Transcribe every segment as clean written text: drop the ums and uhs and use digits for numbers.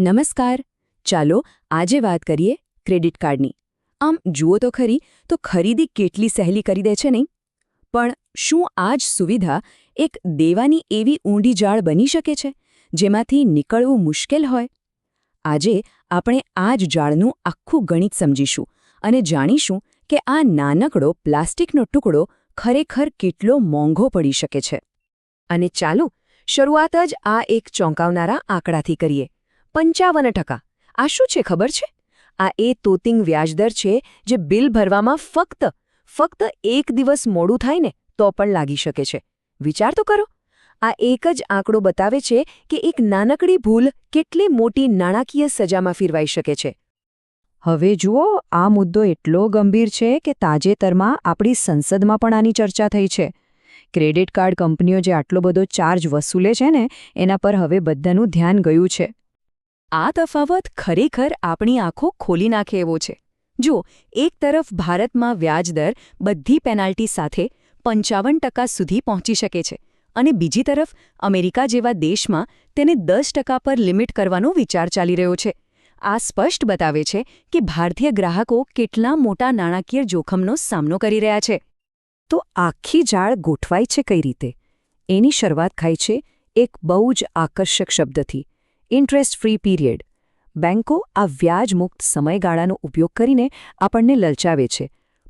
નમસ્કાર. ચાલો આજે વાત કરીએ ક્રેડિટ કાર્ડની. આમ જુઓ તો ખરી તો ખરીદી કેટલી સહેલી કરી દે છે નહીં? પણ શું આ જ સુવિધા એક દેવાની એવી ઊંડી જાળ બની શકે છે જેમાંથી નીકળવું મુશ્કેલ હોય? આજે આપણે આ જ જાળનું આખું ગણિત સમજીશું અને જાણીશું કે આ નાનકડો પ્લાસ્ટિકનો ટુકડો ખરેખર કેટલો મોંઘો પડી શકે છે. અને ચાલો શરૂઆત જ આ એક ચોંકાવનારા આંકડાથી કરીએ. 55%. આ શું છે ખબર છે? આ એ તોતિંગ વ્યાજદર છે જે બિલ ભરવામાં ફક્ત એક દિવસ મોડું થાય ને તો પણ લાગી શકે છે. વિચાર તો કરો. આ એક જ આંકડો બતાવે છે કે એક નાનકડી ભૂલ કેટલી મોટી નાણાકીય સજામાં ફેરવાઈ શકે છે. હવે જુઓ, આ મુદ્દો એટલો ગંભીર છે કે તાજેતરમાં આપણી સંસદમાં પણ આની ચર્ચા થઈ છે. ક્રેડિટ કાર્ડ કંપનીઓ જે આટલો બધો ચાર્જ વસૂલે છે ને એના પર હવે બધાનું ધ્યાન ગયું છે. આ તફાવત ખરેખર આપણી આંખો ખોલી નાખે એવો છે. જો એક તરફ ભારતમાં વ્યાજદર બધી પેનાલ્ટી સાથે 55% સુધી પહોંચી શકે છે અને બીજી તરફ અમેરિકા જેવા દેશમાં તેને 10% પર લિમિટ કરવાનો વિચાર ચાલી રહ્યો છે. આ સ્પષ્ટ બતાવે છે કે ભારતીય ગ્રાહકો કેટલા મોટા નાણાકીય જોખમનો સામનો કરી રહ્યા છે. તો આખી જાળ ગોઠવાય છે કઈ રીતે? એની શરૂઆત થાય છે એક બહુ જ આકર્ષક શબ્દથી: ઇન્ટરેસ્ટ ફ્રી પીરિયડ. બેન્કો આ વ્યાજમુક્ત સમયગાળાનો ઉપયોગ કરીને આપણને લલચાવે છે,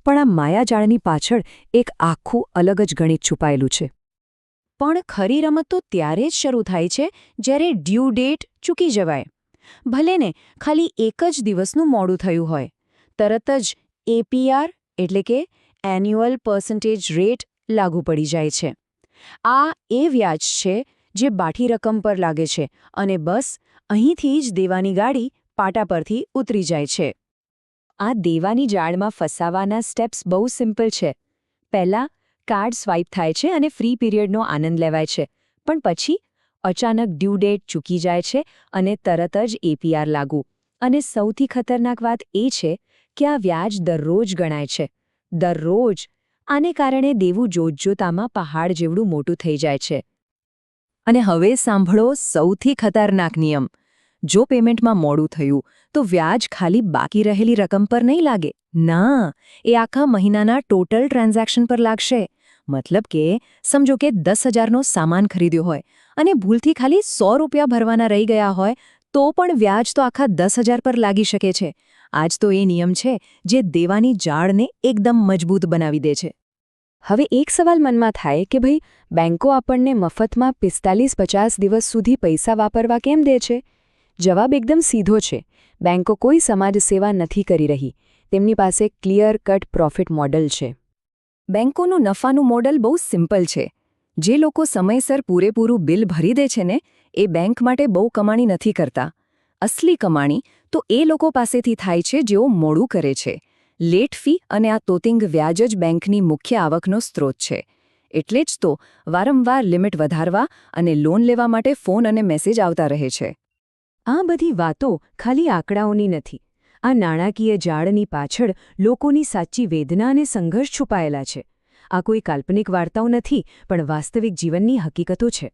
પણ આ માયાજાળની પાછળ એક આખું અલગ જ ગણિત છુપાયેલું છે. પણ ખરી રમત તો ત્યારે જ શરૂ થાય છે જ્યારે ડ્યુ ડેટ ચૂકી જવાય. ભલે ને ખાલી એક જ દિવસનું મોડું થયું હોય, તરત જ APR એટલે કે એન્યુઅલ પર્સન્ટેજ રેટ લાગુ પડી જાય છે. આ એ વ્યાજ છે જે બાકી રકમ પર લાગે છે અને બસ અહીંથી જ દેવાની ગાડી પાટા પરથી ઉતરી જાય છે. આ દેવાની જાળમાં ફસાવાના સ્ટેપ્સ બહુ સિમ્પલ છે. પહેલાં કાર્ડ સ્વાઇપ થાય છે અને ફ્રી પીરિયડનો આનંદ લેવાય છે, પણ પછી અચાનક ડ્યુ ડેટ ચૂકી જાય છે અને તરત જ APR લાગુ. અને સૌથી ખતરનાક વાત એ છે કે આ વ્યાજ દરરોજ ગણાય છે. દરરોજ. આને કારણે દેવું જોતજોતામાં પહાડ જેવડું મોટું થઈ જાય છે. અને હવે સાંભળો સૌથી ખતરનાક નિયમ. જો પેમેન્ટમાં મોડું થયું તો વ્યાજ ખાલી બાકી રહેલી રકમ પર નહીં લાગે. ના, એ આખા મહિનાના ટોટલ ટ્રાન્ઝેક્શન પર લાગશે. મતલબ કે સમજો કે 10,000નો સામાન ખરીદ્યો હોય અને ભૂલથી ખાલી 100 રૂપિયા ભરવાના રહી ગયા હોય તો પણ વ્યાજ તો આખા 10,000 પર લાગી શકે છે. આજ તો એ નિયમ છે જે દેવાની જાળને એકદમ મજબૂત બનાવી દે છે. હવે એક સવાલ મનમાં થાય કે ભાઈ, બેન્કો આપણને મફતમાં 45-50 દિવસ સુધી પૈસા વાપરવા કેમ દે છે? જવાબ એકદમ સીધો છે. બેન્કો કોઈ સમાજ સેવા નથી કરી રહી. તેમની પાસે ક્લિયર કટ પ્રોફિટ મોડલ છે. બેન્કોનું નફાનું મોડલ બહુ સિમ્પલ છે. જે લોકો સમયસર પૂરેપૂરું બિલ ભરી દે છે ને એ બેંક માટે બહુ કમાણી નથી કરતા. અસલી કમાણી તો એ લોકો પાસેથી થાય છે જેઓ મોડું કરે છે. લેટ ફી અને આ તોતિંગ વ્યાજ જ બેંકની મુખ્ય આવકનો સ્ત્રોત છે. એટલે જ તો વારંવાર લિમિટ વધારવા અને લોન લેવા માટે ફોન અને મેસેજ આવતા રહે છે. આ બધી વાતો ખાલી આંકડાઓની નથી. આ નાણાકીય જાળની પાછળ લોકોની સાચી વેદના અને સંઘર્ષ છુપાયેલા છે. આ કોઈ કાલ્પનિક વાર્તાઓ નથી, પણ વાસ્તવિક જીવનની હકીકતો છે.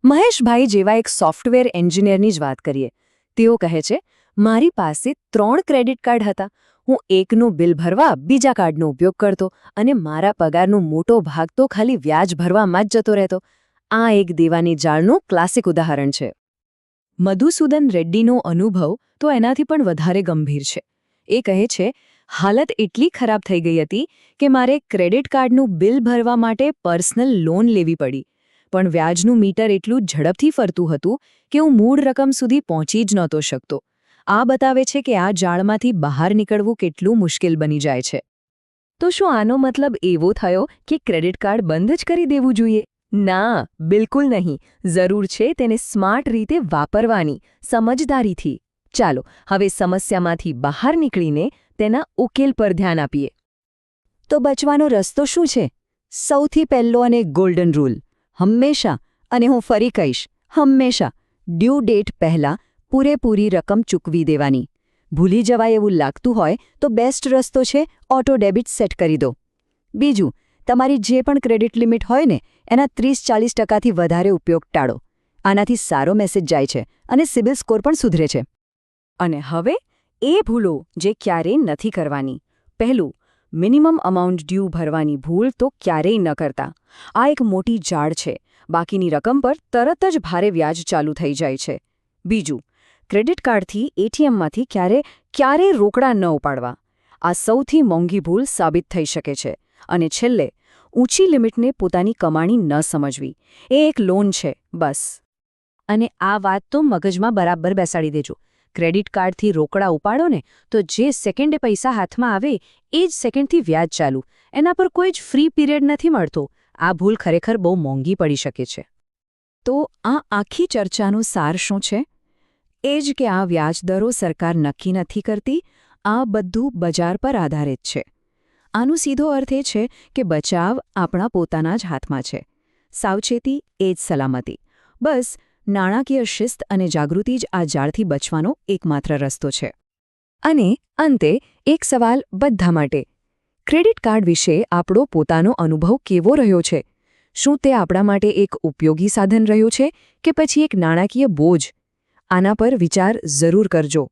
મહેશભાઈ જેવા એક સોફ્ટવેર એન્જિનિયરની જ વાત કરીએ. તેઓ કહે છે, મારી પાસે 3 ક્રેડિટ કાર્ડ હતા. હું એકનું બિલ ભરવા બીજા કાર્ડનો ઉપયોગ કરતો અને મારા પગારનો મોટો ભાગ તો ખાલી વ્યાજ ભરવામાં જ જતો રહેતો. આ એક દેવાની જાળનું ક્લાસિક ઉદાહરણ છે. મધુસૂદન રેડ્ડીનો અનુભવ તો એનાથી પણ વધારે ગંભીર છે. એ કહે છે, હાલત એટલી ખરાબ થઈ ગઈ હતી કે મારે ક્રેડિટ કાર્ડનું બિલ ભરવા માટે પર્સનલ લોન લેવી પડી. પણ વ્યાજનું મીટર એટલું ઝડપથી ફરતું હતું કે હું મૂળ રકમ સુધી પહોંચી જ નહોતો શકતો. આ બતાવે છે કે આ જાળમાંથી બહાર નીકળવું કેટલું મુશ્કેલ બની જાય છે. તો શું આનો મતલબ એવો થયો કે ક્રેડિટ કાર્ડ બંધ જ કરી દેવું જોઈએ? ના, બિલકુલ નહીં. જરૂર છે તેને સ્માર્ટ રીતે વાપરવાની, સમજદારીથી. ચાલો હવે સમસ્યામાંથી બહાર નીકળીને તેના ઉકેલ પર ધ્યાન આપીએ. તો બચવાનો રસ્તો શું છે? સૌથી પહેલો અને ગોલ્ડન રૂલ: હંમેશા, અને હું ફરી કહીશ, હંમેશા ડ્યુ ડેટ પહેલાં પૂરેપૂરી રકમ ચૂકવી દેવાની. ભૂલી જવાય એવું લાગતું હોય તો બેસ્ટ રસ્તો છે ઓટો ડેબિટ સેટ કરી દો. બીજું, તમારી જે પણ ક્રેડિટ લિમિટ હોય ને એના 30-40%થી વધારે ઉપયોગ ટાળો. આનાથી સારો મેસેજ જાય છે અને સિબિલ સ્કોર પણ સુધરે છે. અને હવે એ ભૂલો જે ક્યારેય નથી કરવાની. પહેલું, મિનિમમ અમાઉન્ટ ડ્યુ ભરવાની ભૂલ તો ક્યારેય ન કરતા. આ એક મોટી ઝાડ છે. બાકીની રકમ પર તરત જ ભારે વ્યાજ ચાલુ થઈ જાય છે. બીજું, ક્રેડિટ કાર્ડથી એટીએમમાંથી ક્યારેય રોકડા ન ઉપાડવા. આ સૌથી મોંઘી ભૂલ સાબિત થઈ શકે છે. અને છેલ્લે, ઊંચી લિમિટને પોતાની કમાણી ન સમજવી. એ એક લોન છે, બસ. અને આ વાત તો મગજમાં બરાબર બેસાડી દેજો. ક્રેડિટ કાર્ડથી રોકડા ઉપાડો ને તો જે સેકન્ડે પૈસા હાથમાં આવે એ જ સેકન્ડથી વ્યાજ ચાલુ. એના પર કોઈ જ ફ્રી પીરિયડ નથી મળતો. આ ભૂલ ખરેખર બહુ મોંઘી પડી શકે છે. તો આ આખી ચર્ચાનો સાર શું છે? એ જ કે આ વ્યાજદરો સરકાર નક્કી નથી કરતી. આ બધું બજાર પર આધારિત છે. આનો સીધો અર્થ એ છે કે બચાવ આપણા પોતાના જ હાથમાં છે. સાવચેતી એ જ સલામતી. બસ નાણાકીય શિસ્ત અને જાગૃતિ જ આ જાળથી બચવાનો એકમાત્ર રસ્તો છે. અને અંતે એક સવાલ બધા માટે. ક્રેડિટ કાર્ડ વિશે આપણો પોતાનો અનુભવ કેવો રહ્યો છે? શું તે આપણા માટે એક ઉપયોગી સાધન રહ્યું છે કે પછી એક નાણાકીય બોજ? આના પર વિચાર જરૂર કરજો.